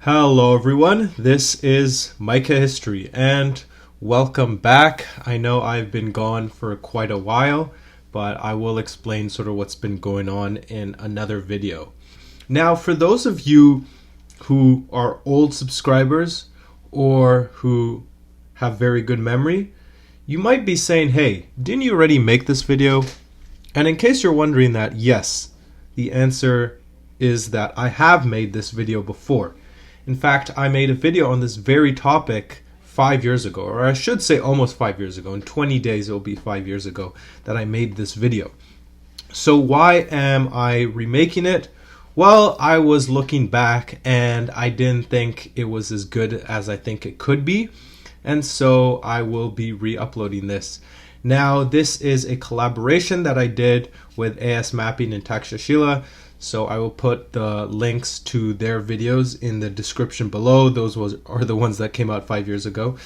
Hello everyone, this is Micah History and welcome back. I know I've been gone for quite a while, but I will explain sort of what's been going on in another video. Now, for those of you who are old subscribers or who have very good memory, you might be saying, hey, didn't you already make this video? And in case you're wondering that, yes, the answer is that I have made this video before. In fact, I made a video on this very topic 5 years ago, or I should say almost 5 years ago. In 20 days, it will be 5 years ago that I made this video. So why am I remaking it? Well, I was looking back and I didn't think it was as good as I think it could be. And so I will be re-uploading this. Now, this is a collaboration that I did with AS Mapping and Takshashila. So I will put the links to their videos in the description below. Those are the ones that came out 5 years ago.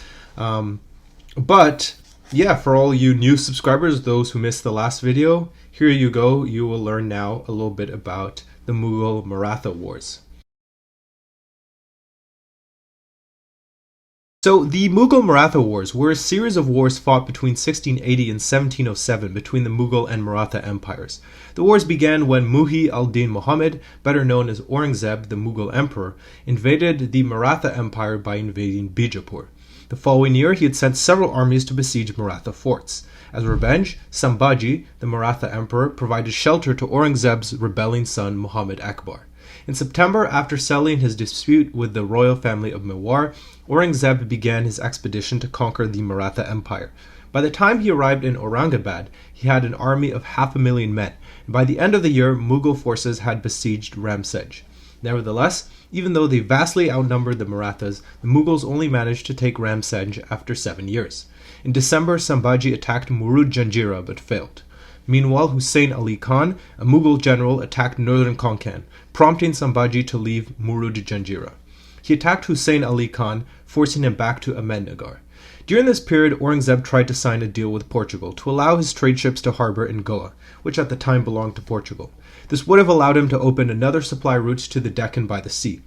But yeah, for all you new subscribers, those who missed the last video, here you go. You will learn now a little bit about the Mughal-Maratha Wars. So the Mughal-Maratha Wars were a series of wars fought between 1680 and 1707 between the Mughal and Maratha empires. The wars began when Muhi al-Din Muhammad, better known as Aurangzeb, the Mughal emperor, invaded the Maratha Empire by invading Bijapur. The following year, he had sent several armies to besiege Maratha forts. As revenge, Sambhaji, the Maratha emperor, provided shelter to Aurangzeb's rebelling son Muhammad Akbar. In September, after settling his dispute with the royal family of Mewar, Aurangzeb began his expedition to conquer the Maratha Empire. By the time he arrived in Aurangabad, he had an army of 500,000 men, and by the end of the year, Mughal forces had besieged Ramsej. Nevertheless, even though they vastly outnumbered the Marathas, the Mughals only managed to take Ramsej after 7 years. In December, Sambhaji attacked Murud Janjira but failed. Meanwhile, Hussein Ali Khan, a Mughal general, attacked northern Konkan, prompting Sambhaji to leave Murud Janjira. He attacked Hussein Ali Khan, forcing him back to Ahmednagar. During this period, Aurangzeb tried to sign a deal with Portugal to allow his trade ships to harbor in Goa, which at the time belonged to Portugal. This would have allowed him to open another supply route to the Deccan by the sea.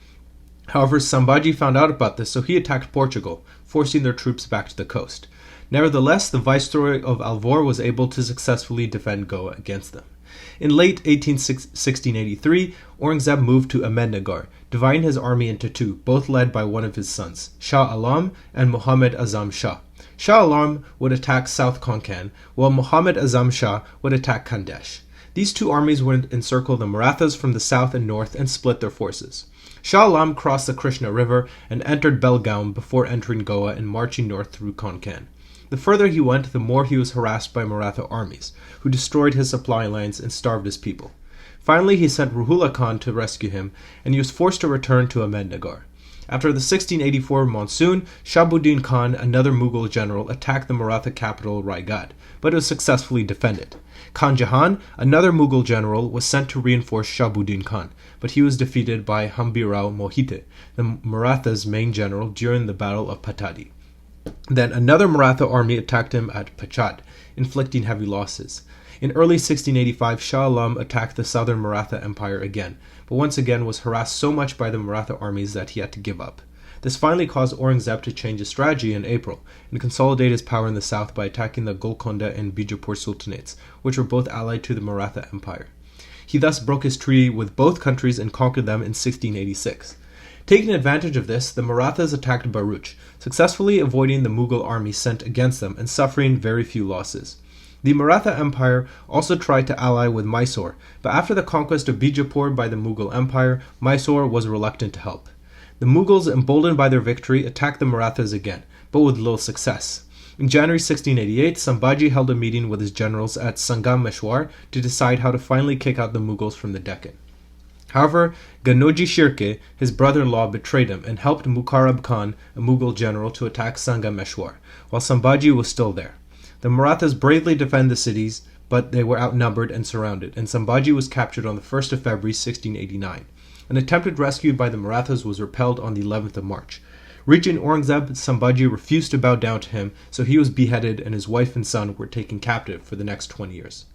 However, Sambhaji found out about this, so he attacked Portugal, forcing their troops back to the coast. Nevertheless, the viceroy of Alvor was able to successfully defend Goa against them. In late 1683, Aurangzeb moved to Ahmednagar, dividing his army into two, both led by one of his sons, Shah Alam and Muhammad Azam Shah. Shah Alam would attack South Konkan, while Muhammad Azam Shah would attack Khandesh. These two armies would encircle the Marathas from the south and north and split their forces. Shah Alam crossed the Krishna River and entered Belgaum before entering Goa and marching north through Konkan. The further he went, the more he was harassed by Maratha armies, who destroyed his supply lines and starved his people. Finally, he sent Ruhullah Khan to rescue him, and he was forced to return to Ahmednagar. After the 1684 monsoon, Shahabuddin Khan, another Mughal general, attacked the Maratha capital Raigad, but it was successfully defended. Khan Jahan, another Mughal general, was sent to reinforce Shahabuddin Khan, but he was defeated by Hambirao Mohite, the Maratha's main general, during the Battle of Patadi. Then another Maratha army attacked him at Pachad, inflicting heavy losses. In early 1685, Shah Alam attacked the southern Maratha Empire again, but once again was harassed so much by the Maratha armies that he had to give up. This finally caused Aurangzeb to change his strategy in April and consolidate his power in the south by attacking the Golconda and Bijapur sultanates, which were both allied to the Maratha Empire. He thus broke his treaty with both countries and conquered them in 1686. Taking advantage of this, the Marathas attacked Bharuch, successfully avoiding the Mughal army sent against them and suffering very few losses. The Maratha Empire also tried to ally with Mysore, but after the conquest of Bijapur by the Mughal Empire, Mysore was reluctant to help. The Mughals, emboldened by their victory, attacked the Marathas again, but with little success. In January 1688, Sambhaji held a meeting with his generals at Sangameshwar to decide how to finally kick out the Mughals from the Deccan. However, Ganoji Shirke, his brother-in-law, betrayed him and helped Mukarrab Khan, a Mughal general, to attack Sangameshwar, while Sambhaji was still there. The Marathas bravely defended the cities, but they were outnumbered and surrounded, and Sambhaji was captured on the 1st of February 1689. An attempted rescue by the Marathas was repelled on the 11th of March. Reaching Aurangzeb, Sambhaji refused to bow down to him, so he was beheaded and his wife and son were taken captive for the next 20 years.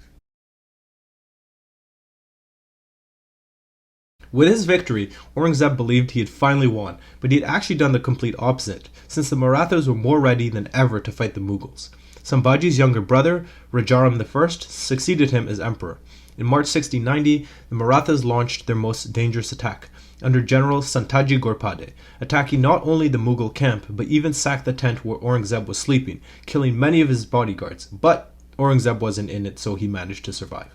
With his victory, Aurangzeb believed he had finally won, but he had actually done the complete opposite, since the Marathas were more ready than ever to fight the Mughals. Sambhaji's younger brother, Rajaram I, succeeded him as emperor. In March 1690, the Marathas launched their most dangerous attack, under General Santaji Ghorpade, attacking not only the Mughal camp, but even sacked the tent where Aurangzeb was sleeping, killing many of his bodyguards. But Aurangzeb wasn't in it, so he managed to survive.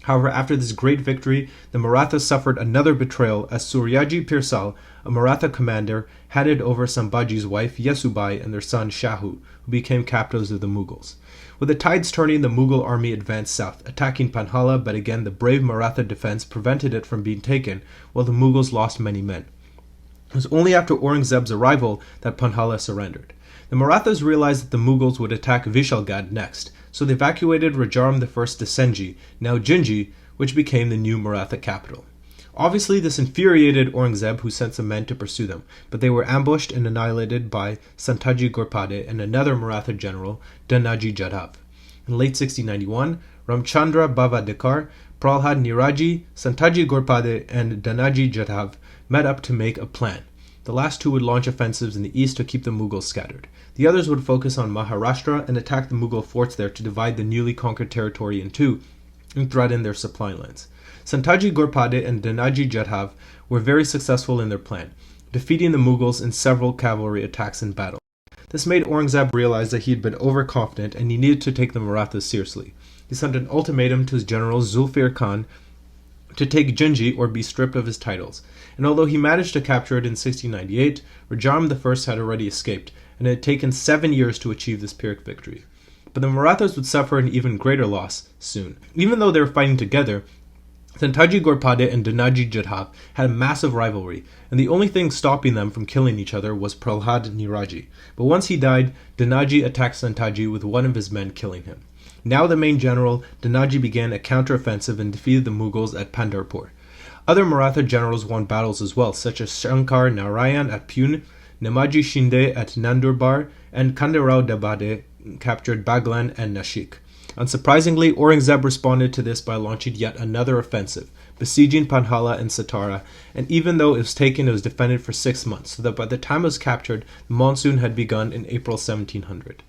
However, after this great victory, the Marathas suffered another betrayal as Suryaji Pirsal, a Maratha commander, handed over Sambhaji's wife Yesubai and their son Shahu, who became captives of the Mughals. With the tides turning, the Mughal army advanced south, attacking Panhala, but again the brave Maratha defense prevented it from being taken, while the Mughals lost many men. It was only after Aurangzeb's arrival that Panhala surrendered. The Marathas realized that the Mughals would attack Vishalgad next, so they evacuated Rajaram I to Senji, now Jinji, which became the new Maratha capital. Obviously, this infuriated Aurangzeb, who sent some men to pursue them, but they were ambushed and annihilated by Santaji Ghorpade and another Maratha general, Danaji Jadhav. In late 1691, Ramchandra Bhavadekar, Prahlad Niraji, Santaji Ghorpade, and Danaji Jadhav met up to make a plan. The last two would launch offensives in the east to keep the Mughals scattered. The others would focus on Maharashtra and attack the Mughal forts there to divide the newly conquered territory in two and threaten their supply lines. Santaji Ghorpade and Danaji Jadhav were very successful in their plan, defeating the Mughals in several cavalry attacks in battle. This made Aurangzeb realize that he had been overconfident and he needed to take the Marathas seriously. He sent an ultimatum to his general Zulfir Khan to take Jinji or be stripped of his titles, and although he managed to capture it in 1698, Rajaram I had already escaped, and it had taken 7 years to achieve this Pyrrhic victory. But the Marathas would suffer an even greater loss soon. Even though they were fighting together, Santaji Ghorpade and Danaji Jadhav had a massive rivalry, and the only thing stopping them from killing each other was Prahlad Niraji. But once he died, Danaji attacked Santaji with one of his men killing him. Now the main general, Danaji began a counter-offensive and defeated the Mughals at Pandharpur. Other Maratha generals won battles as well, such as Shankar Narayan at Pune, Nemaji Shinde at Nandurbar, and Khanderao Dabade captured Baglan and Nashik. Unsurprisingly, Aurangzeb responded to this by launching yet another offensive, besieging Panhala and Satara, and even though it was taken, it was defended for 6 months, so that by the time it was captured, the monsoon had begun in April 1700.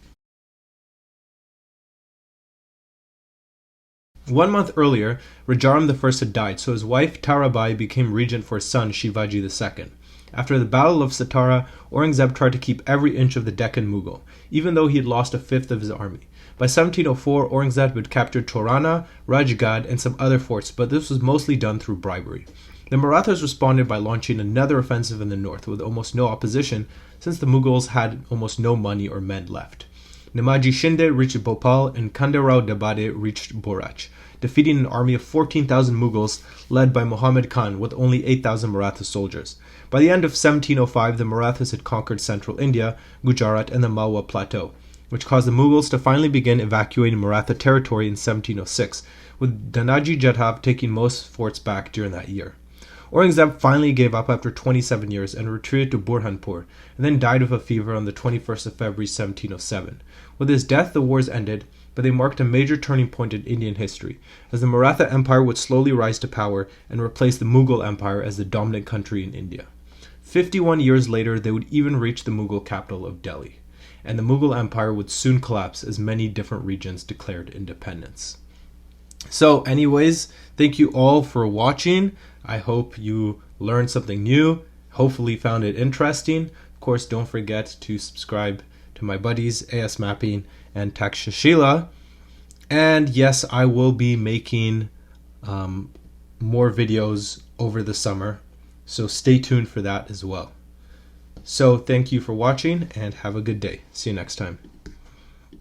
1 month earlier, Rajaram I had died, so his wife Tarabai became regent for his son Shivaji II. After the Battle of Satara, Aurangzeb tried to keep every inch of the Deccan Mughal, even though he had lost a fifth of his army. By 1704, Aurangzeb had captured Torana, Rajgad, and some other forts, but this was mostly done through bribery. The Marathas responded by launching another offensive in the north with almost no opposition, since the Mughals had almost no money or men left. Nemaji Shinde reached Bhopal, and Khanderao Dabade reached Borach, defeating an army of 14,000 Mughals led by Muhammad Khan with only 8,000 Maratha soldiers. By the end of 1705, the Marathas had conquered central India, Gujarat, and the Malwa Plateau, which caused the Mughals to finally begin evacuating Maratha territory in 1706, with Danaji Jadhav taking most forts back during that year. Aurangzeb finally gave up after 27 years and retreated to Burhanpur, and then died of a fever on the 21st of February 1707. With his death, the wars ended, but they marked a major turning point in Indian history, as the Maratha Empire would slowly rise to power and replace the Mughal Empire as the dominant country in India. 51 years later, they would even reach the Mughal capital of Delhi, and the Mughal Empire would soon collapse as many different regions declared independence. So anyways, thank you all for watching. I hope you learned something new, hopefully found it interesting. Of course, don't forget to subscribe to my buddies AS Mapping and Takshashila. And yes, I will be making more videos over the summer, so stay tuned for that as well. So thank you for watching and have a good day. See you next time.